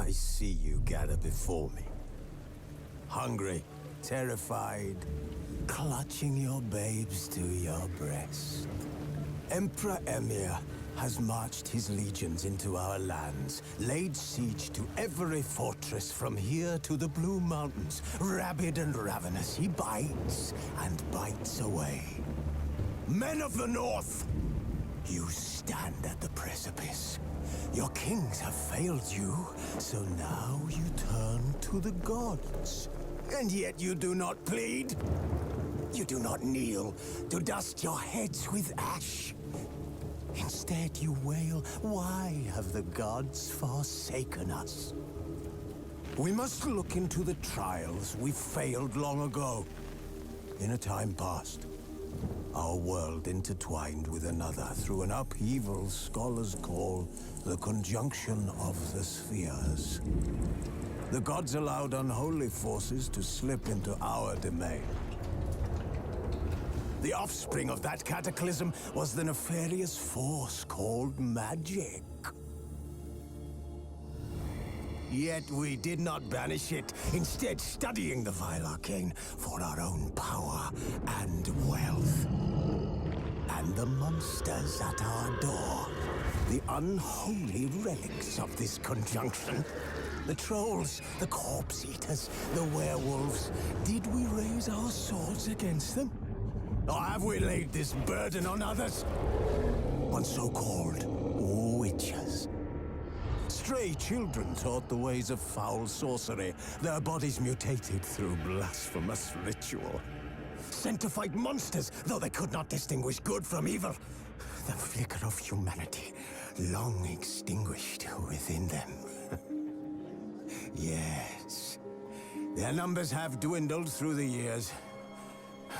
I see you gather before me. Hungry, terrified, clutching your babes to your breast. Emperor Emir has marched his legions into our lands, laid siege to every fortress from here to the Blue Mountains. Rabid and ravenous, he bites and bites away. Men of the North, you stand at the precipice. Your kings have failed you, so now you turn to the gods. And yet you do not plead. You do not kneel to dust your heads with ash. Instead you wail, why have the gods forsaken us? We must look into the trials we failed long ago. In a time past, our world intertwined with another through an upheaval scholars call the conjunction of the spheres. The gods allowed unholy forces to slip into our domain. The offspring of that cataclysm was the nefarious force called magic. Yet we did not banish it, instead studying the vile arcane for our own power and wealth. And the monsters at our door, the unholy relics of this conjunction. The trolls, the corpse-eaters, the werewolves. Did we raise our swords against them? Or have we laid this burden on others? On so-called witches. Stray children taught the ways of foul sorcery, their bodies mutated through blasphemous ritual. Sent to fight monsters, though they could not distinguish good from evil. The flicker of humanity, long extinguished within them. Yes, their numbers have dwindled through the years.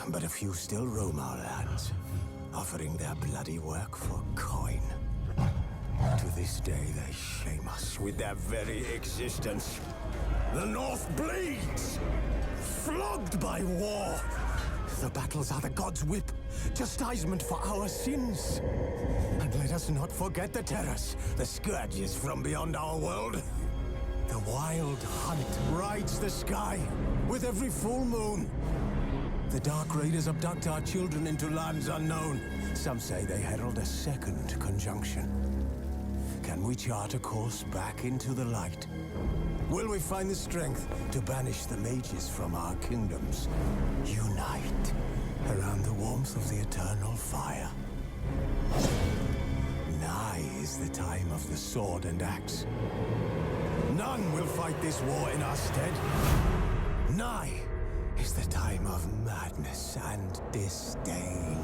But a few still roam our lands, offering their bloody work for coin. To this day, they shame us with their very existence. The North bleeds, flogged by war. The battles are the gods' whip, chastisement for our sins. And let us not forget the terrors, the scourges from beyond our world. The wild hunt rides the sky with every full moon. The Dark Raiders abduct our children into lands unknown. Some say they herald a second conjunction. Can we chart a course back into the light? Will we find the strength to banish the mages from our kingdoms? Unite around the warmth of the eternal fire. Nigh is the time of the sword and axe. None will fight this war in our stead. Nigh is the time of madness and disdain.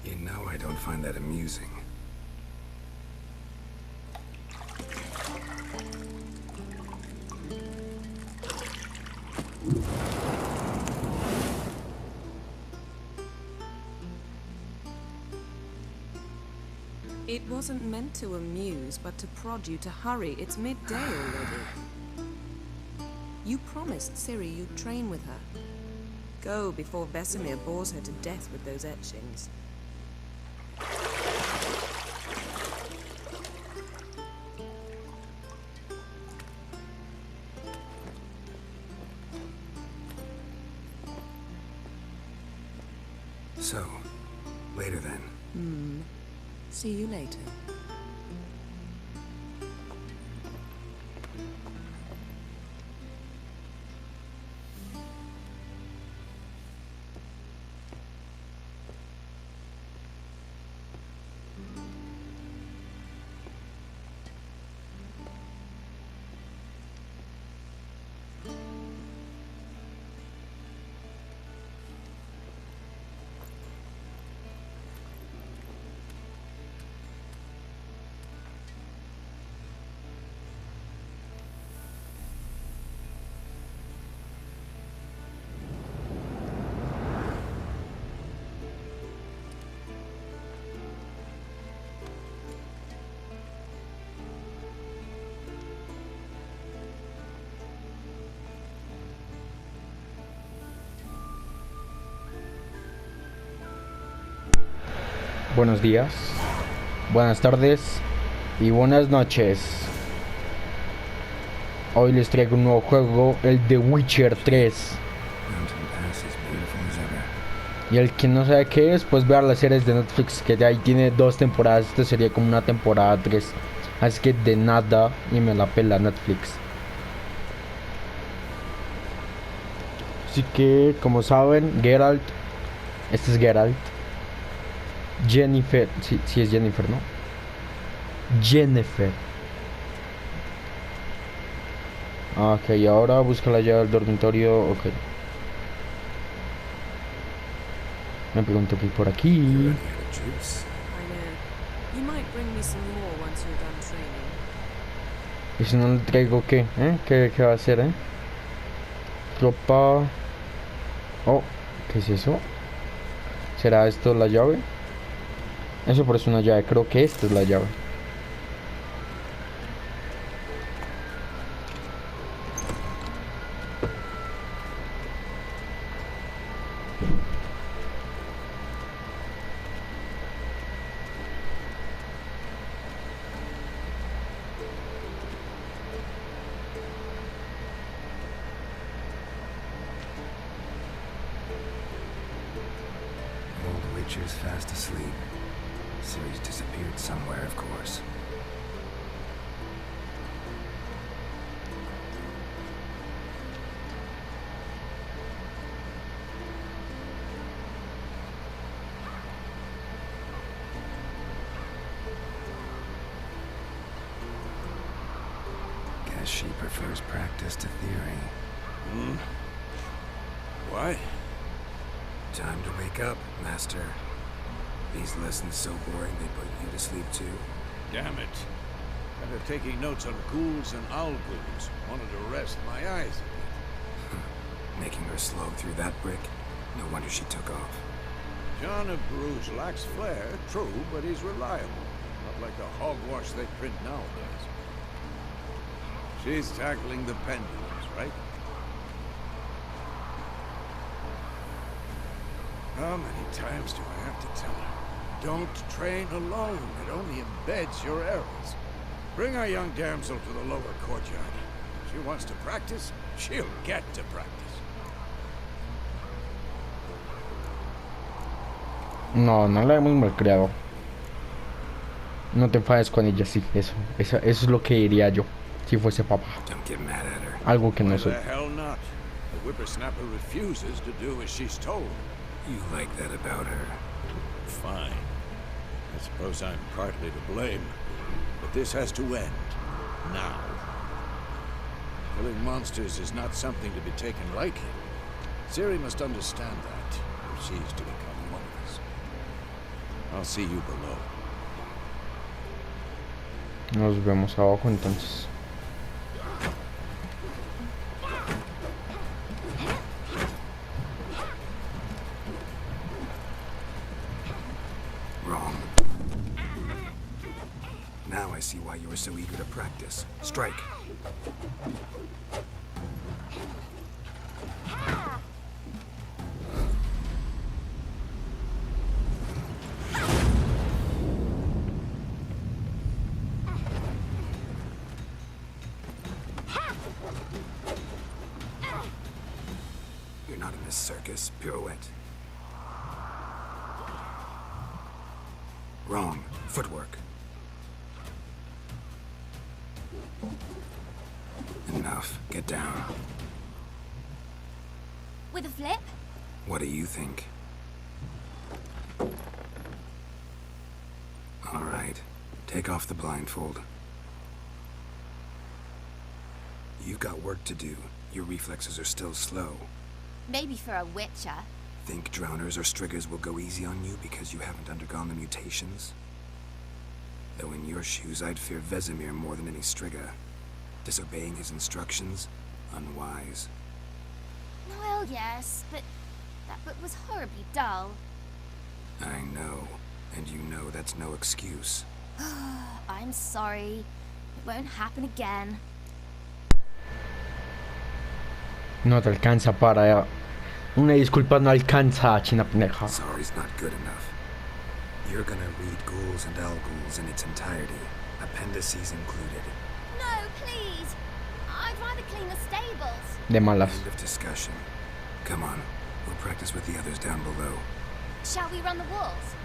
You know I don't find that amusing. It wasn't meant to amuse, but to prod you to hurry. It's midday already. You promised Ciri you'd train with her. Go before Vesemir bores her to death with those etchings. So, later then. See you later. Buenos días, buenas tardes y buenas noches. Hoy les traigo un nuevo juego, el de Witcher 3. Y el que no sabe qué es, pues vea las series de Netflix, que de ahí tiene 2 temporadas. Este sería como una temporada 3. Así que de nada y me la pela Netflix. Así que, como saben, Geralt. Este es Geralt. Jennifer, sí es Jennifer, ¿no? Jennifer. Ok, ahora busca la llave del dormitorio. Ok. Me pregunto qué hay por aquí. ¿Y si no le traigo qué? ¿Qué va a hacer, Ropa. Oh, ¿qué es eso? ¿Será esto la llave? Eso parece una llave, creo que esta es la llave. Old Witcher's fast asleep. Ciri's disappeared somewhere, of course. Guess she prefers practice to theory. Why? Time to wake up, Master. These lessons so boring they put you to sleep too. Damn it. After taking notes on ghouls and owl ghouls, wanted to rest my eyes a bit. Making her slog through that brick? No wonder she took off. John of Bruges lacks flair, true, but he's reliable. Not like the hogwash they print nowadays. She's tackling the pendulums, right? How many times do I have to tell her? Don't train alone. It only embeds your errors. Bring our young damsel to the lower courtyard. If she wants to practice, she'll get to practice. No la hemos malcriado. No te enfades con ella, sí, eso es lo que diría yo si fuese papá. Don't get mad at her. Algo que no soy. Why the hell not? The whippersnapper refuses to do as she's told. You like that about her? Fine. I suppose I'm partly to blame. But this has to end. Now. Killing monsters is not something to be taken lightly. Ciri must understand that, if she's to become one of us. I'll see you below. Nos vemos abajo entonces. Wrong. Now I see why you were so eager to practice. Strike. You're not in this circus. Pirouette. Wrong. Footwork. Enough. Get down. With a flip? What do you think? All right. Take off the blindfold. You've got work to do. Your reflexes are still slow. Maybe for a witcher. Think drowners or striggers will go easy on you because you haven't undergone the mutations? Though in your shoes, I'd fear Vesemir more than any strigger. Disobeying his instructions? Unwise. Well, yes, but that book was horribly dull. I know. And you know that's no excuse. I'm sorry. It won't happen again. No te alcanza para... Una disculpa, no alcanza, china pendeja. Sorry's not good enough. You're gonna read Ghouls and Al-Ghouls in its entirety, appendices included. No, please! I'd rather clean the stables. De malas. End of discussion. Come on, we'll practice with the others down below. Shall we run the walls?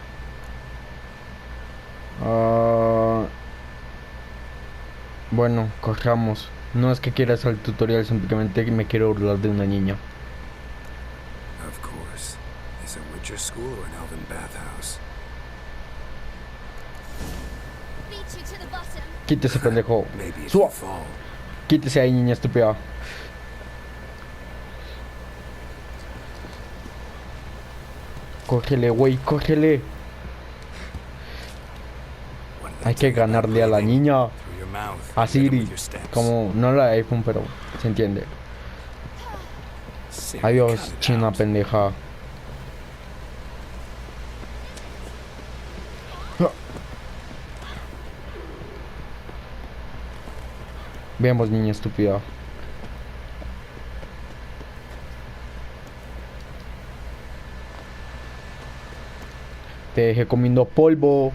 Bueno, corramos. No es que quiera hacer el tutorial, simplemente me quiero burlar de una niña. Of course. Is a Witcher school or an elven bathhouse? Beat you to the bottom. Quítese, pendejo. Maybe if Suba. you fall. Quítese ahí, niña estúpida. Cógele, güey, cógele. Hay que ganarle a la niña. Through your mouth. A Rhythm Siri. with your steps. Como no la de iPhone, pero se entiende. Siri, Adiós, cut it china out. pendeja. Veamos, niña estúpida. Te dejé comiendo polvo.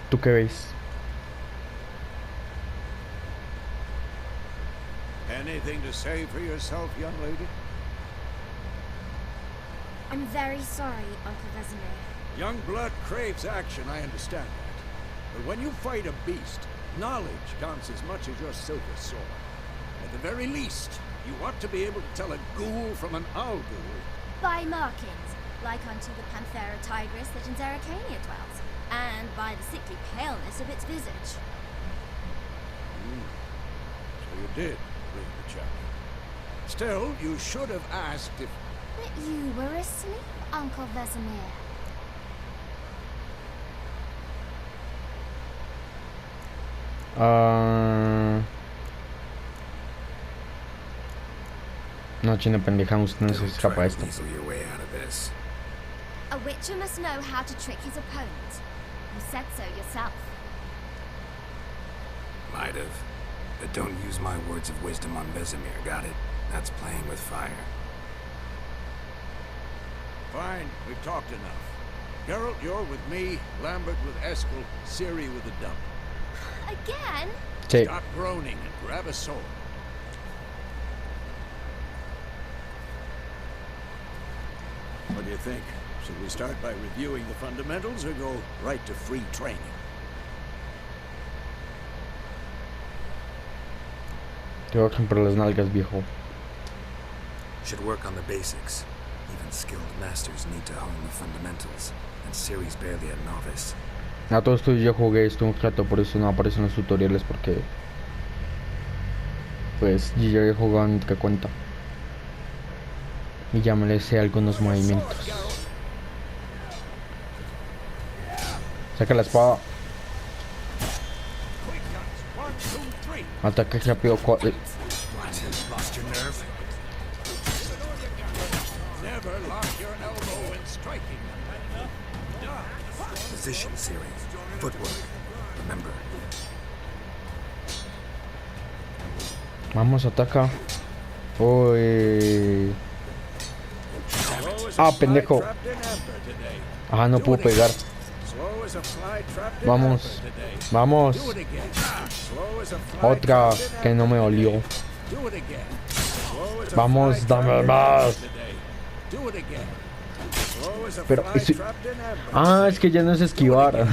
¿Tú qué ves? Anything to say for yourself, young lady? I'm very sorry, Uncle Vesemir. Young blood craves action, I understand that. But when you fight a beast, knowledge counts as much as your silver sword. At the very least, you ought to be able to tell a ghoul from an Al-Ghoul. By markings, like unto the Panthera tigris that in Zerrikania dwells, and by the sickly paleness of its visage. So you did bring the child. Still, you should have asked if... But you were asleep, Uncle Vesemir. No, china pendeja, usted no se Don't escapa try de to esto. weasel your way out of this. A witcher must know how to trick his opponent. You said so yourself. Might have. But don't use my words of wisdom on Vesemir, got it? That's playing with fire. Fine, we've talked enough. Geralt, you're with me, Lambert with Eskel, Ciri with the dump. Again? Sí. Stop groaning and grab a sword. What do you think? Should we start by reviewing the fundamentals or go right to free training? Te voy a romper las nalgas, viejo. Should work on the basics. Even skilled masters need to hone the fundamentals, and Ciri's barely a novice. A todo esto yo jugué esto un rato, por eso no aparecen los tutoriales, porque pues yo ya he jugado en otra cuenta y ya me le sé algunos movimientos. Saca la espada. Ataque rápido. Lost your nerve? Never lock your elbow when striking. Position, Siri. Footwork. Remember. Vamos, ataca. Uy. Ah, pendejo. Ajá, no puedo pegar. Vamos. Vamos. Otra que no me olió. Vamos, dame más. Pero ah, es que ya no es esquivar.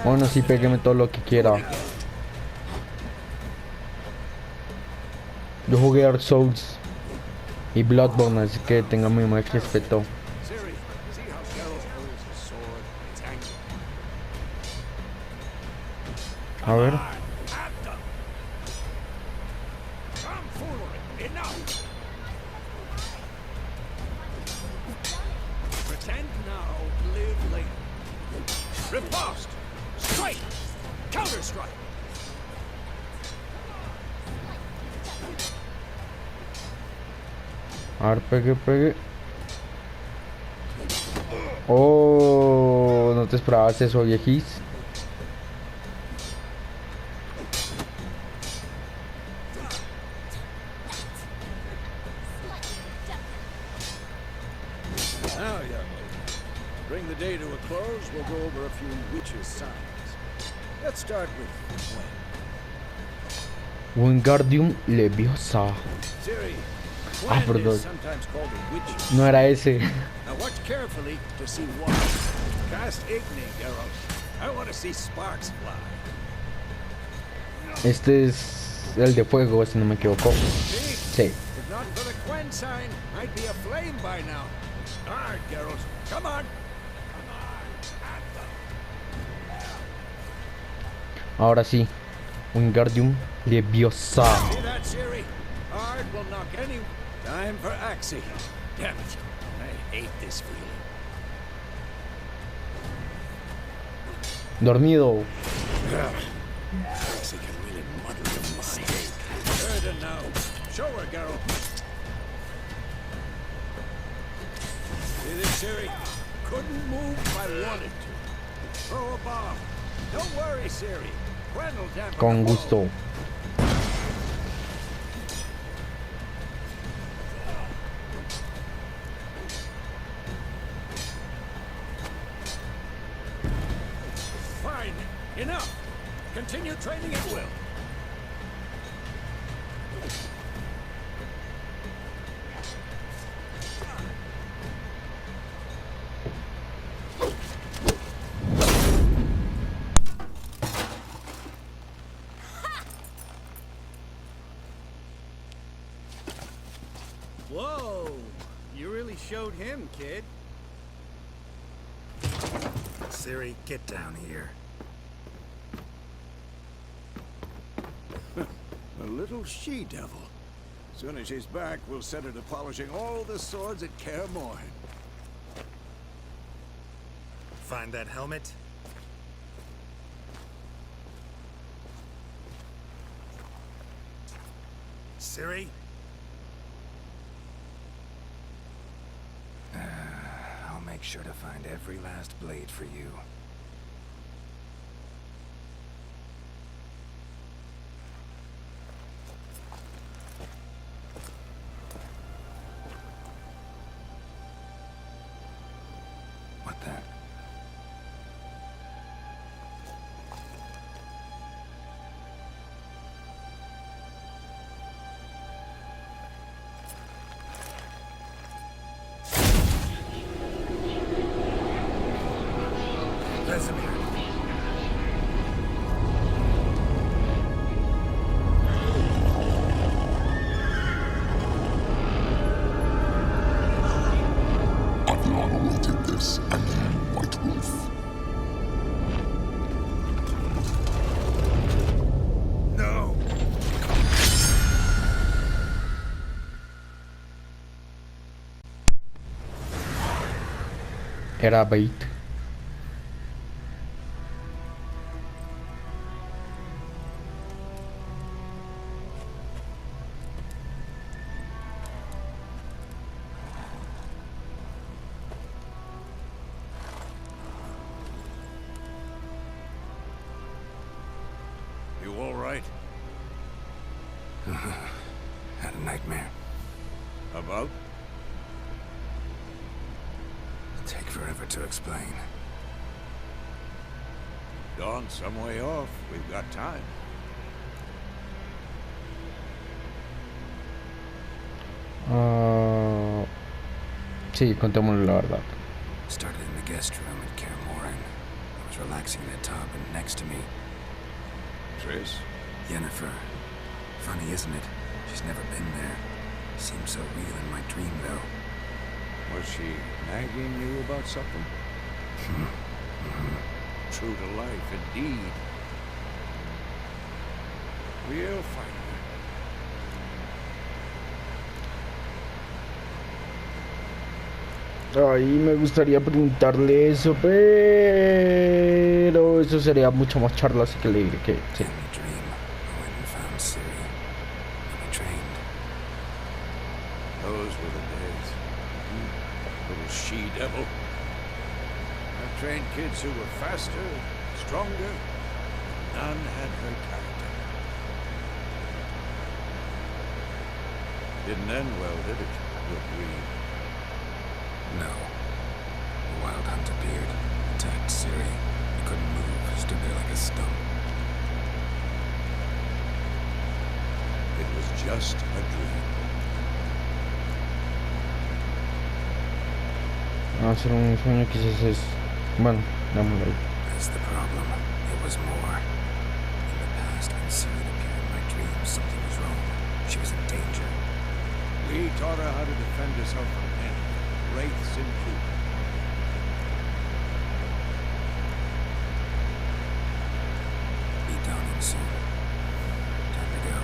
Bueno, sí, pégueme todo lo que quiera. Yo jugué Dark Souls y Bloodborne, así que tenga muy más respeto. A ver. Pretend now, live later. Riposte! Strike! Counter-strike! A ver, pegue. Oh, no te esperabas eso, viejis. Now, young lady, bring the day to a close. We'll go over a few witches' signs. Let's start with Gwen. Wingardium Leviosa. Siri, Ah, Gwen perdón. is sometimes called a witch's. No era ese. Now watch carefully to see what. Cast Igni, Geralt. I want to see sparks fly. Este es el de fuego, si no me equivoco. Sí. If not for the Gwen sign, I'd be aflame by now. All right, Geralt, come on. Ahora sí. Wingardium Leviosa. See that, Siri? Hard will knock any. Time for Axie. Damn it. I hate this feeling. Dormido. Axie can really muddle your mind. Burden now. Show her, Geralt. See this, Siri? Couldn't move if I wanted to. Throw a bomb. Don't worry, Siri. Gwen will dampen Con the blow. gusto. Fine. Enough. Continue training at will. Whoa! You really showed him, kid. Siri, get down here. A little she-devil. Soon as she's back, we'll set her to polishing all the swords at Kaer Morhen. Find that helmet? Siri? I'll make sure to find every last blade for you. What the? Vesemir. I've long awaited this, and you, White Wolf. era bait. You all right? Had a nightmare. About? Take forever to explain. Dawn's some way off. We've got time. Sí, contémosle la verdad. Started in the guest room at Kaer. I was relaxing in a tub, and next to me, Triss? Yennefer. Funny, isn't it? She's never been there. Seemed so real in my dream, though. Was she nagging you about something? True to life, indeed. We'll find her. Ay, me gustaría preguntarle eso, pero eso sería mucho más charla, así que le diré que sí. In my dream, I went and found Ciri. And we trained. Those were the days. Little she-devil. I've trained kids who were faster, stronger. None had her character. Didn't end well, did it? Your dream. No. The wild hunt appeared, attacked Ciri. I couldn't move, stood there like a stump. It was just a dream. Hacer un sueño quizás es... Bueno, dámoslo ahí. That's the problem. It was more. In the past, when Ciri appeared in my dreams, something was wrong. She was in danger. We taught her how to defend herself from anything, wraiths included. Be dawning soon. Time to go.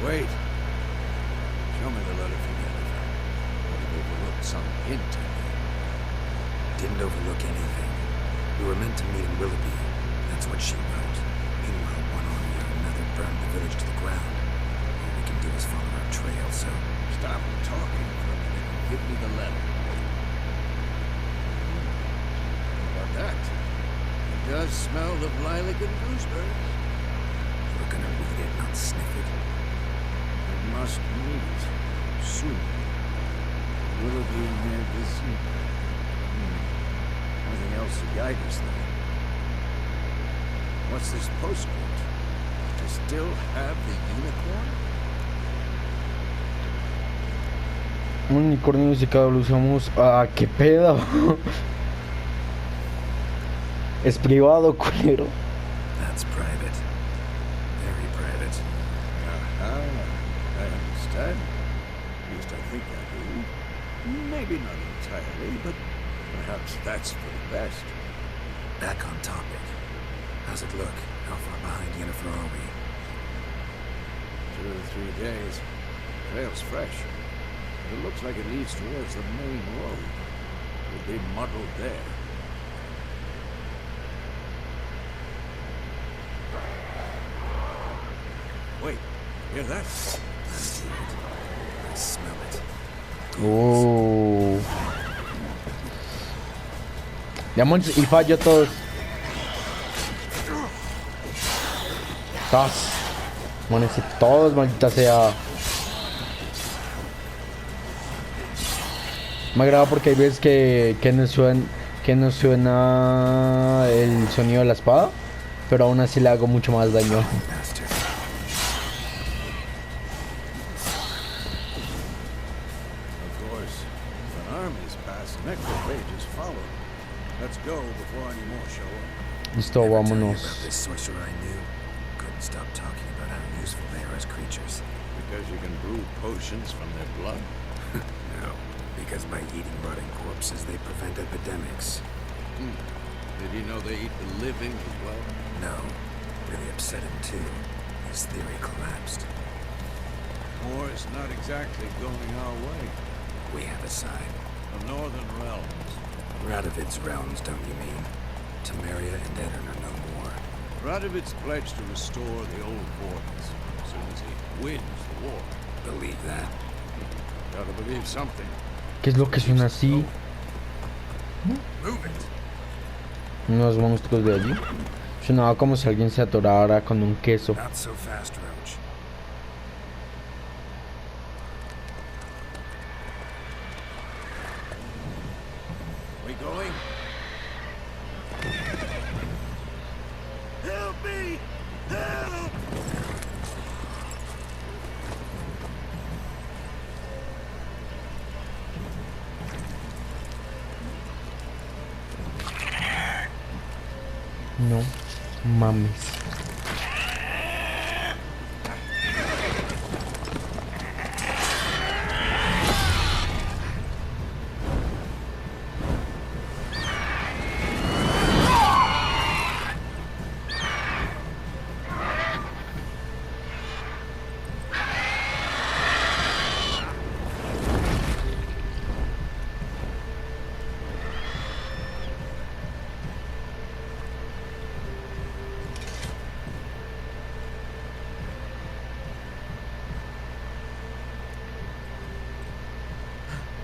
Wait. Show me the letter from Yennefer. Would have overlooked some hint in there. Didn't overlook anything. We were meant to meet in Willoughby. That's what she wrote. Meanwhile, one army or another burned the village to the ground. All we can do is follow our trail, so... Stop talking for a minute and give me the letter. How about that? It does smell of lilac and gooseberries. We're gonna read it, not sniff it. We must meet soon. Willoughby and their visit. Nothing else to guide us, though. What's this postscript? To still have the unicorn? Un unicornio musicado lo usamos. Ah, qué pedo. Es privado, culero. That's private. Very private. I understand. At least I think I do. Maybe not entirely, but perhaps that's for the best. Back on topic. How's it look? How far behind Yennefer are we? 2 or 3 days. Trail's fresh. But it looks like it leads towards the main road. We'll be muddled there. Wait, hear that? I see it. I smell it. Oh. Demons y fallo todos. Tas. Muérense todos, maldita sea. Me agrada porque hay veces que no suena el sonido de la espada, pero aún así le hago mucho más daño. Bastard. Of course, if an army's passing, necrophages follow. Let's go before any more show up. Listo, Ever tell you vámonos. about this sorcerer I knew? Couldn't stop talking about how useful they are as creatures. Because you can brew potions from their blood. No, because by eating rotting corpses, they prevent epidemics. Did you know they eat the living as well? No, really upset him too. His theory collapsed. War's not exactly going our way. We have a side. The Northern Realms. Radovid's realms, don't you mean? Temeria and Edirn are no more. Radovid's pledged to restore the old borders as soon as he wins the war. Believe that? Gotta believe something. ¿Qué es lo que suena así? Move it! Unos monstruos de allí. Sonaba como si alguien se atorara con un queso. Not so fast, Roach. We going? Help me! Help! No mames.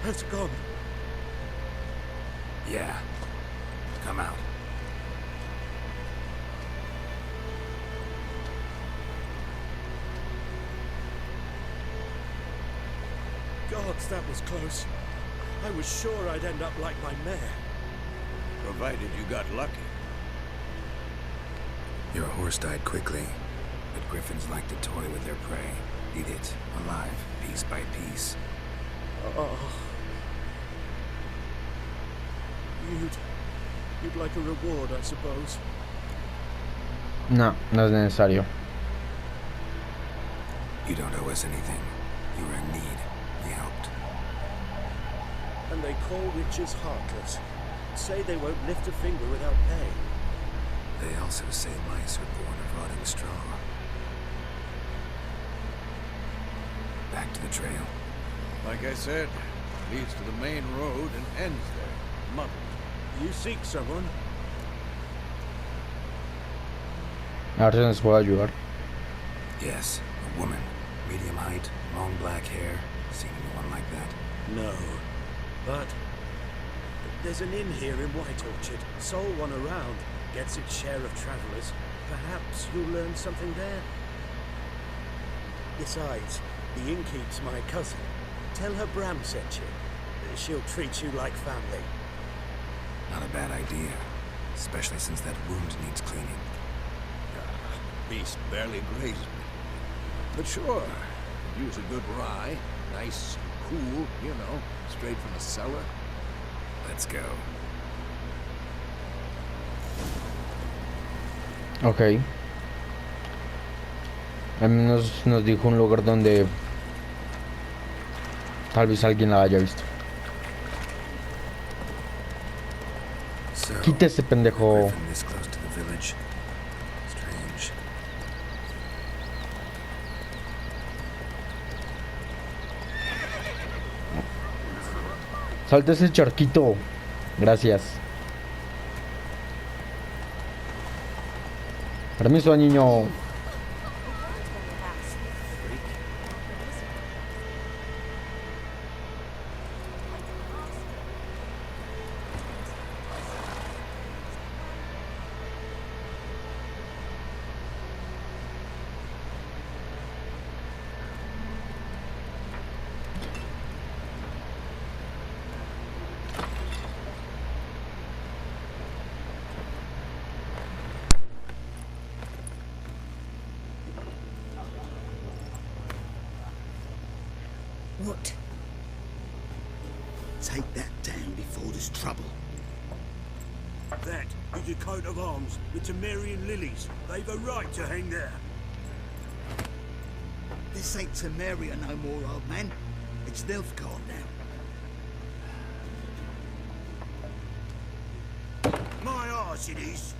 It's gone. Yeah. Come out. Gods, that was close. I was sure I'd end up like my mare. Provided you got lucky. Your horse died quickly, but griffins like to toy with their prey. Eat it, alive, piece by piece. Oh. You'd like a reward, I suppose. No, no es necesario. You don't owe us anything. You were in need. We helped. And they call witches heartless. Say they won't lift a finger without pay. They also say mice are born of rotting straw. Back to the trail. Like I said, leads to the main road and ends there. Muddled. You seek someone? A ver si nos puedo ayudar. Yes, a woman. Medium height, long black hair. Seen anyone like that? No. But there's an inn here in White Orchard. Sole one around. Gets its share of travelers. Perhaps you'll learn something there. Besides, the innkeep's my cousin. Tell her Bram sent you. She'll treat you like family. Not a bad idea. Especially since that wound needs cleaning. Beast barely grazed me. But sure, use a good rye. Nice and cool, you know, straight from the cellar. Let's go. Ok. Al menos nos dijo un lugar donde tal vez alguien la haya visto. So, Quítese, pendejo. griffin this close to the village. Strange. Salta ese charquito. Gracias. Permiso, niño. What? Take that down before there's trouble. That is your coat of arms, the Temerian lilies. They've a right to hang there. This ain't Temeria no more, old man. It's Nilfgaard now. My arse it is.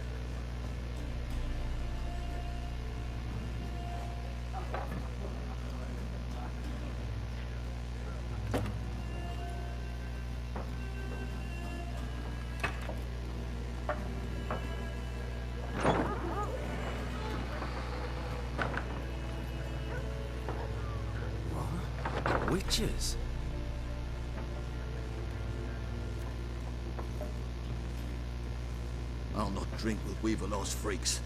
witches. I'll not drink with Weaver-lost freaks.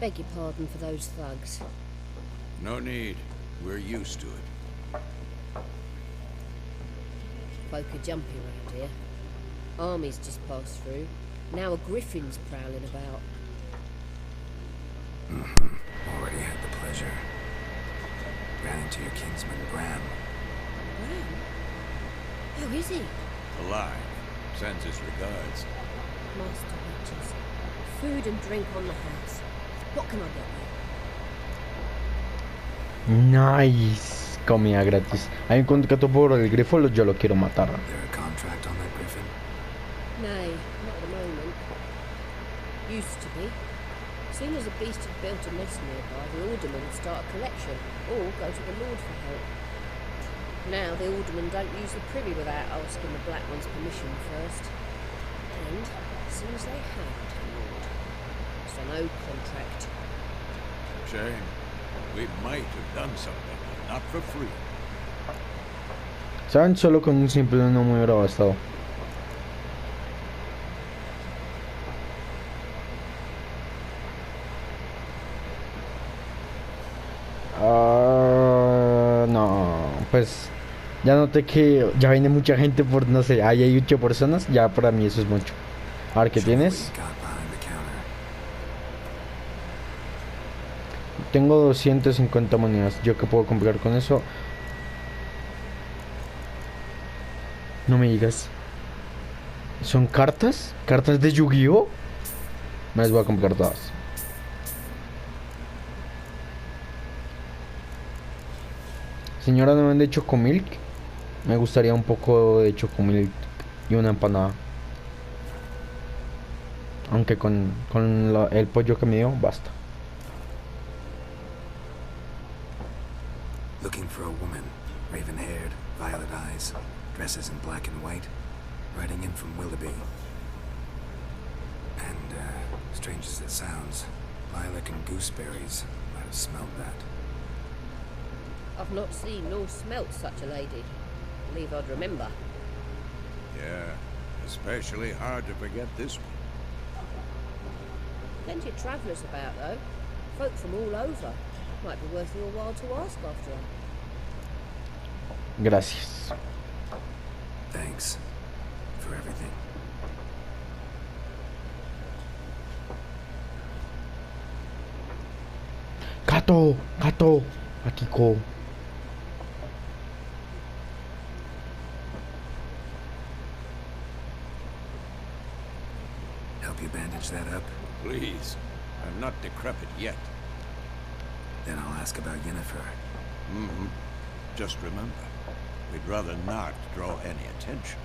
Beg your pardon for those thugs. No need. We're used to it. Folk are jumpy around here. Armies just passed through. Now a griffin's prowling about. Already had the pleasure. Ran into your kinsman, Bram. Bram? How is he? Alive. Sends his regards. Master witches. Food and drink on the house. What can I get you? Nice. Comida gratis. Hay un contrato por el grifo, yo lo quiero matar. There a contract on that griffin? Nay, not at the moment. Used to be. Soon as a beast had built a nest nearby, the aldermen would start a collection, or go to the Lord for help. Now the aldermen don't use the privy without asking the Black One's permission first. And as soon as they have the Lord, so no contract. Shame. We might have done something, but not for free. ¿Saben? Solo con un simple no me hubiera bastado. No, pues ya noté que ya viene mucha gente por, no sé, ahí hay 8 personas, ya para mí eso es mucho. A ver, ¿qué tienes? Tengo 250 monedas, ¿yo qué puedo comprar con eso? No me digas. ¿Son cartas? ¿Cartas de Yu-Gi-Oh? Me las voy a comprar todas. Señora, ¿no vende chocomilk? Me gustaría un poco de chocomilk y una empanada. Aunque con el pollo que me dio, basta. Looking for a woman, raven-haired, violet eyes, dresses in black and white, riding in from Willoughby. And, strange as it sounds, lilac and gooseberries might have smelled that. I've not seen nor smelt such a lady. Believe I'd remember. Yeah, especially hard to forget this one. Plenty of travellers about, though. Folk from all over. Might be worth your while to ask after her. Gracias. Thanks for everything. Gato, gato, Akiko. Help you bandage that up? Please. I'm not decrepit yet. Then I'll ask about Yennefer. Mm-hmm. Just remember, we'd rather not draw any attention.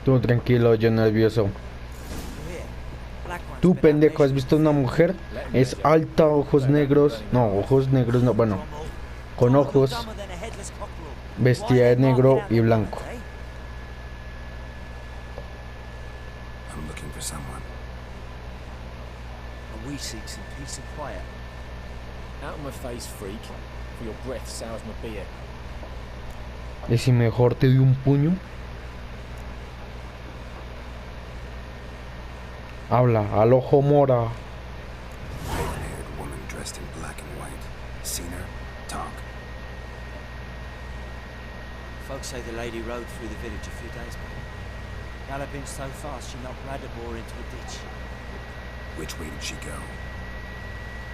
Tú tranquilo, yo nervioso. Tú pendejo, ¿has visto una mujer? Es alta, ojos negros. No, ojos negros no, bueno. Con ojos. Vestida de negro y blanco. I'm looking for someone. And we seek some peace and quiet. Out of my face, freak, for your breath sours my beer. ¿Y si mejor te doy un puño? Habla, al ojo mora. Red-haired woman dressed in black and white. Seen her? Talk. Folks say the lady rode through the village a few days back. Galloping so fast she knocked Radabor into a ditch. Which way did she go?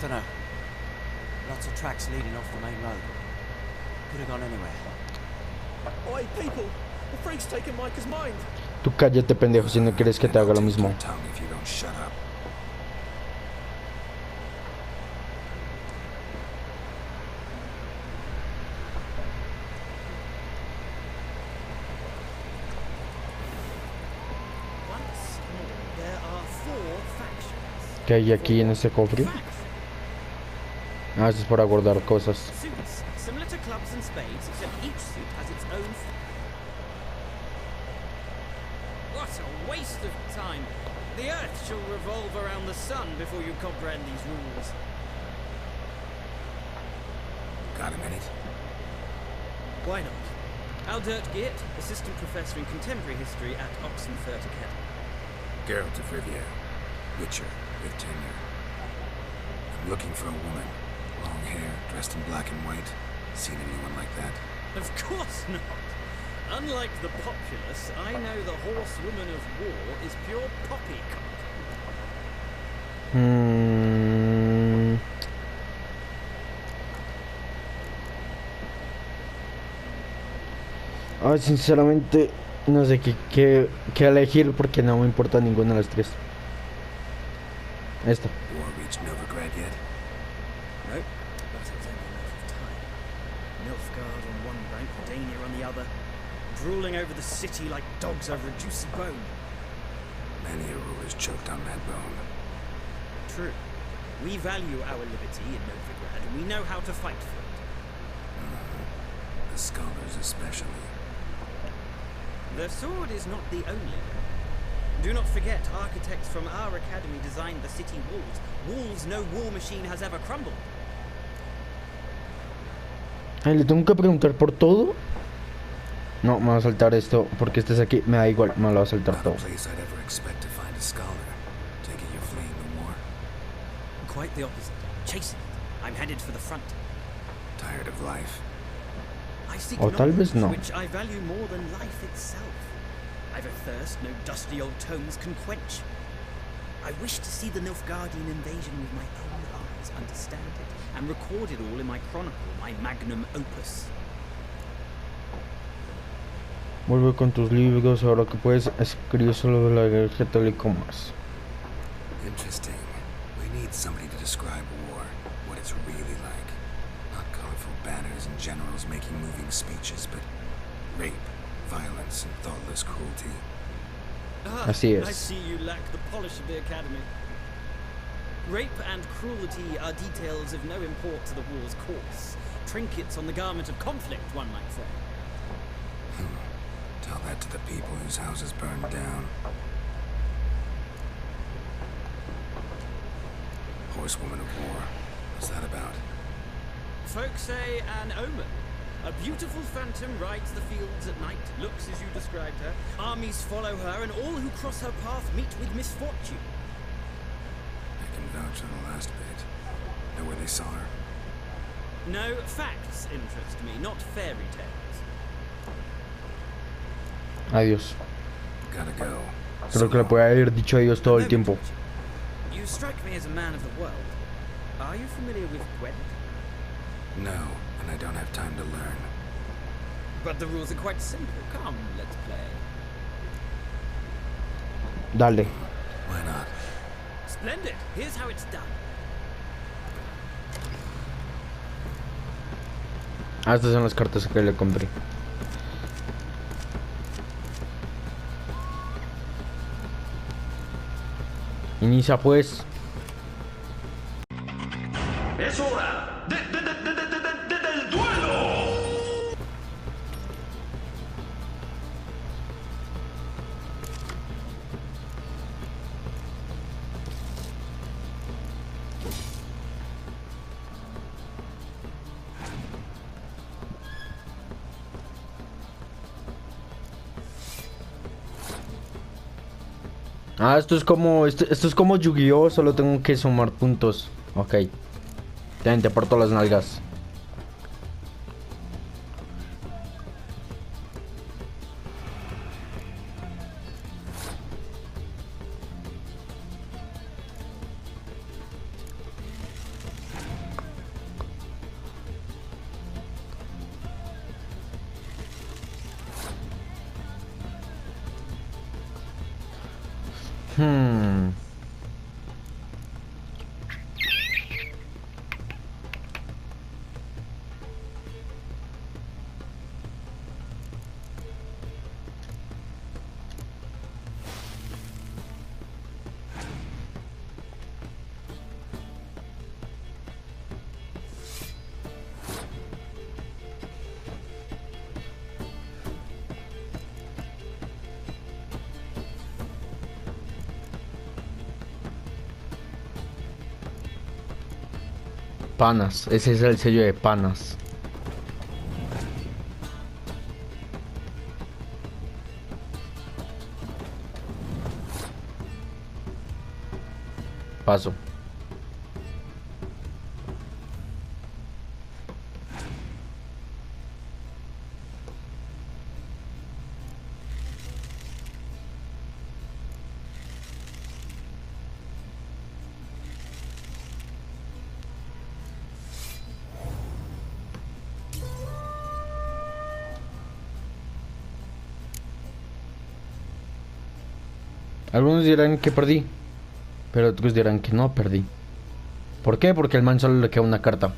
Dunno. Lots of tracks leading off the main road. Could have gone anywhere. Oi, people! The freak's taken Micah's mind! Tú cállate, pendejo, si no quieres que te haga lo mismo. ¿Qué hay aquí en este cofre? Ah, esto es para guardar cosas. Similar to clubs and spades, except each suit has its own. What a waste of time! The Earth shall revolve around the sun before you comprehend these rules. Got a minute? Why not? Aldert-Geert, Assistant Professor in Contemporary History at Oxenfurt Academy. Geralt of Rivia. Witcher, with tenure. I'm looking for a woman. Long hair, dressed in black and white. Seen anyone like that? Of course not. Unlike the populace, I know the horsewoman of war is pure poppycock. Sinceramente no sé qué elegir porque no me importa ninguna de las tres. Esta. War reached Novigrad yet? Nope, but it's only a matter of time. Nilfgaard on one bank, Dania on the other, drooling over the city like dogs over a juicy bone. Many a ruler's choked on that bone. True. We value our liberty in Novigrad, and we know how to fight for it. The scholars especially. The sword is not the only weapon. Do not forget, architects from our academy designed the city walls. Walls no war machine has ever crumbled. Ay, ¿le tengo que preguntar por todo? No, me va a saltar esto porque este es aquí, me da igual, me lo va a saltar todo. Quite the opposite. Chasing it. I'm headed for the front. Tired of life. I seek O tal vez no. which I value more than life itself. I've a thirst no dusty old tomes can quench. I wish to see the Nilfgaardian invasion with my own eyes, understand it, and record it all in my chronicle, my magnum opus. Vuelve con tus libros, ahora que puedes escribir solo de la guerra católica más. Interesting. We need somebody to describe war, what it's really like. Not colorful banners and generals making moving speeches, but rape, violence, and thoughtless cruelty. Así es. I see you lack the polish of the academy. Rape and cruelty are details of no import to the war's course. Trinkets on the garment of conflict, one might say. Tell that to the people whose houses burned down. Horsewoman of war. What's that about? Folk say an omen. A beautiful phantom rides the fields at night, looks as you described her. Armies follow her, and all who cross her path meet with misfortune. I can vouch on the last bit. Know where they saw her? No, facts interest me, not fairy tales. Adiós. Gotta go. Creo que le puede haber dicho adiós todo el tiempo. You strike me as a man of the world. Are you familiar with Gwent? No, and I don't have time to learn. But the rules are quite simple. Come, let's play. Dale. Why not? Splendid. Here's how it's done. Estas son las cartas que le compré. Inicia pues. Es hora del duelo. Ah, esto es como Yu-Gi-Oh, solo tengo que sumar puntos. Ok. Te parto las nalgas. panas. Ese es el sello de panas. Paso. Algunos dirán que perdí, pero otros dirán que no perdí. ¿Por qué? Porque al man solo le queda una carta.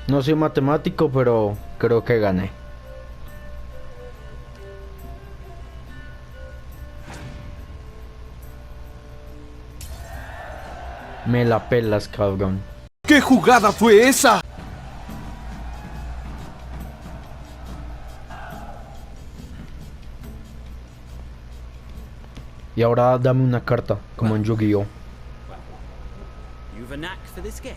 No soy matemático, pero creo que gané. Me la pelas, cabrón. ¿Qué jugada fue esa? Y ahora dame una carta, como en Yu-Gi-Oh. You've a knack for this game.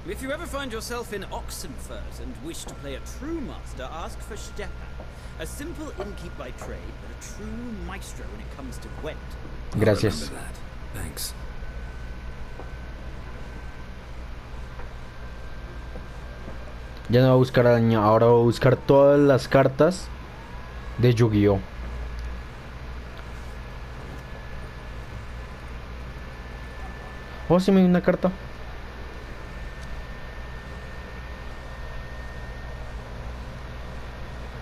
If you ever find yourself in Oxenfurt and wish to play a true master, ask for Stepan. A simple innkeep by trade, but a true maestro when it comes to Gwent. Gracias. Thanks. Ya no voy a buscar araña, ahora voy a buscar todas las cartas de Yu-Gi-Oh. Oh, sí me dio una carta.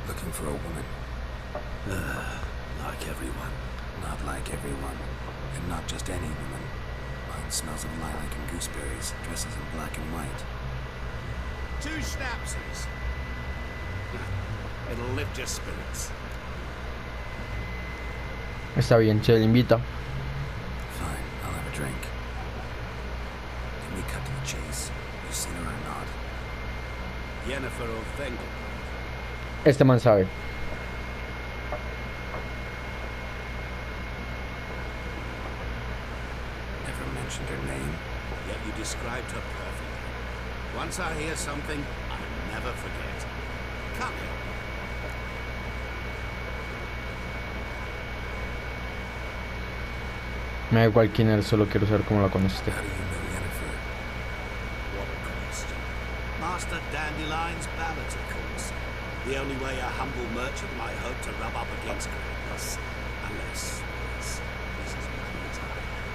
Looking for a woman. Like everyone. Not like everyone. And not just any woman. Mine smells of lilac and gooseberries, dresses in black and white. 2 schnapsies. It'll lift your spirits. Está bien, se le invita. Fine, I'll have a drink. Can we cut to the chase? You seen her or not? Yennefer will thank you. Este man sabe. Never mentioned her name. Yet you described her perfectly. Once I hear something, I never forget. Come here. Me da igual quién eres, solo quiero saber cómo la conociste. How do you know Yennefer? What a question. Master Dandelion's ballads, of course. The only way a humble merchant might hope to rub up against greatness. Unless he's as money as I am.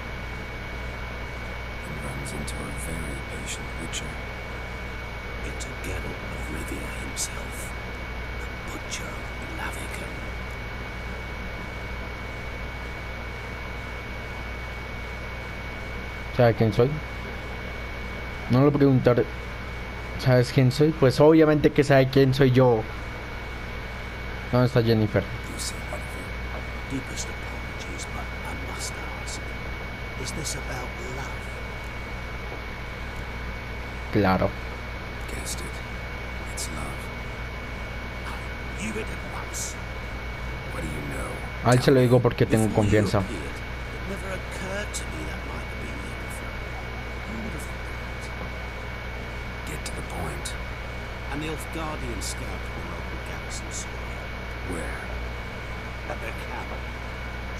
And runs into a very patient Witcher. Into Geralt of Rivia himself. The Butcher of Lavican. ¿Sabe quién soy? No lo preguntaré. ¿Sabes quién soy? Pues obviamente que sabe quién soy yo. ¿Dónde está Jennifer? Deepest apologies, but I must ask. Is this about love? Claro. Guessed it. It's love. I knew it at once. What do you know? A él se lo digo porque tengo confianza. It never occurred to me that might have been Yennefer. Who would have thought? Get to the point. And the Nilfgaardian scout the local garrison saw her. Where? At their camp.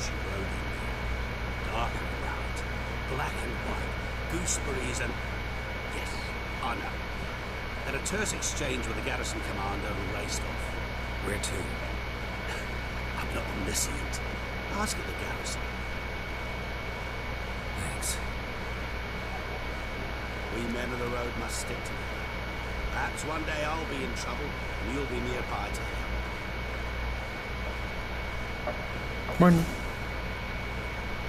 She rode in there. Dark and bright. Black and white. Gooseberries and... Yes, I know. Had a terse exchange with the garrison commander and raced off. Where to? I'm not omniscient. Ask at the garrison. Thanks. We men of the road must stick together. Perhaps one day I'll be in trouble and you'll be nearby to help. Bueno,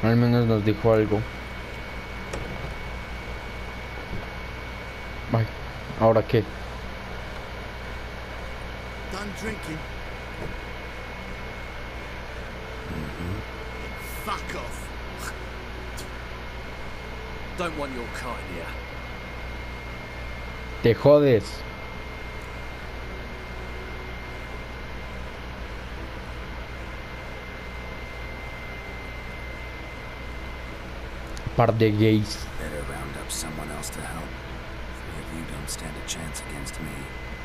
al menos nos dijo algo. Ay, ¿ahora qué? Done drinking. Fuck off. Don't want your kind here. Te jodes. Par de gays. Better round up someone else to help. Three of you don't stand a chance against me.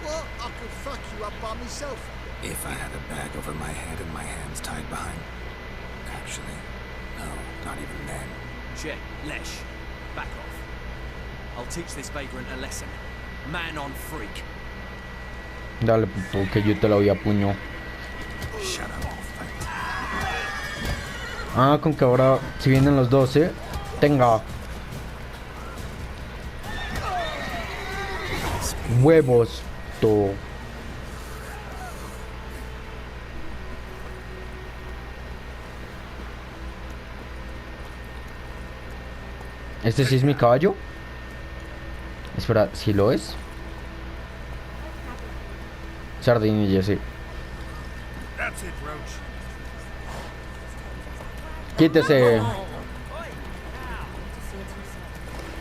What? I could fuck you up by myself. If I had a bag over my head and my hands tied behind... Actually, no, not even then. Chet, Lesh, back off. I'll teach this vagrant a lesson. Man on freak. Dale, puto, que yo te la voy a puño. Shut up. Ah, con que ahora, si vienen los dos, tenga. Huevos, to. ¿Este sí es mi caballo? Espera, ¿sí lo es? Sardinilla, sí. Quítese.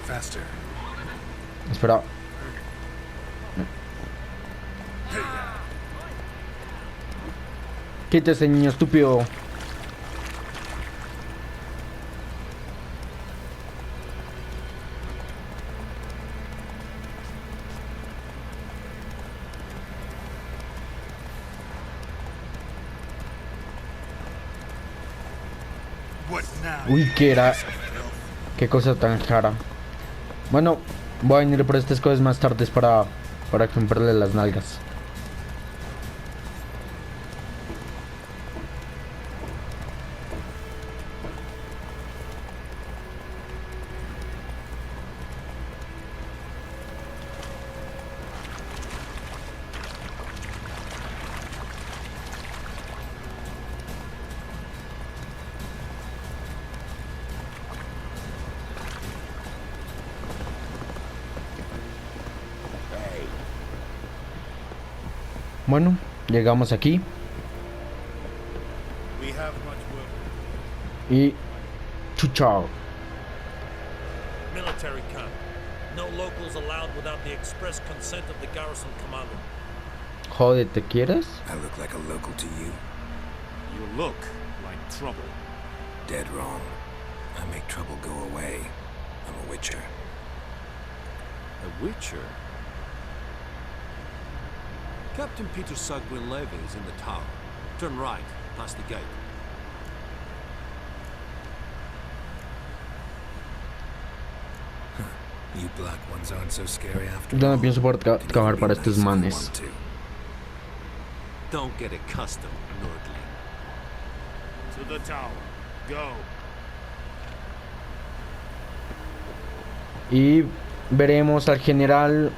Faster. Espera. Quítese, niño estúpido. Uy, ¿qué era? Qué cosa tan cara. Bueno, voy a venir por estas cosas más tarde para comprarle las nalgas. Bueno, llegamos aquí. Y chuchao. Military camp. No locals allowed without the express consent of the garrison commander. Joder, ¿te quieres? I look like a local to you. You look like trouble. Dead wrong. I make trouble go away. I'm a witcher. A witcher? Captain Peter Sagwin-Levy is in the tower. Turn right, past the gate. You black ones aren't so scary after Yo all. no pienso poder trabajar para estos manes. Don't get accustomed, Nordling. To the tower. Go. Y veremos al general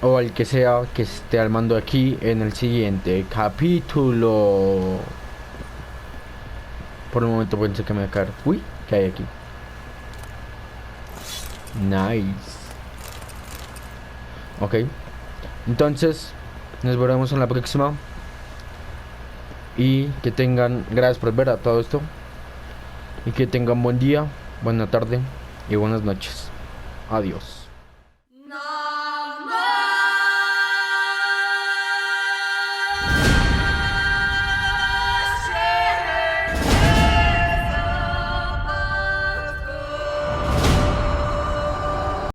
o al que sea que esté al mando aquí en el siguiente capítulo. Por un momento pensé que me iba a caer. Uy, ¿qué hay aquí? Nice. Ok. Entonces, nos veremos en la próxima. Y que tengan, gracias por ver a todo esto. Y que tengan buen día, buena tarde y buenas noches. Adiós.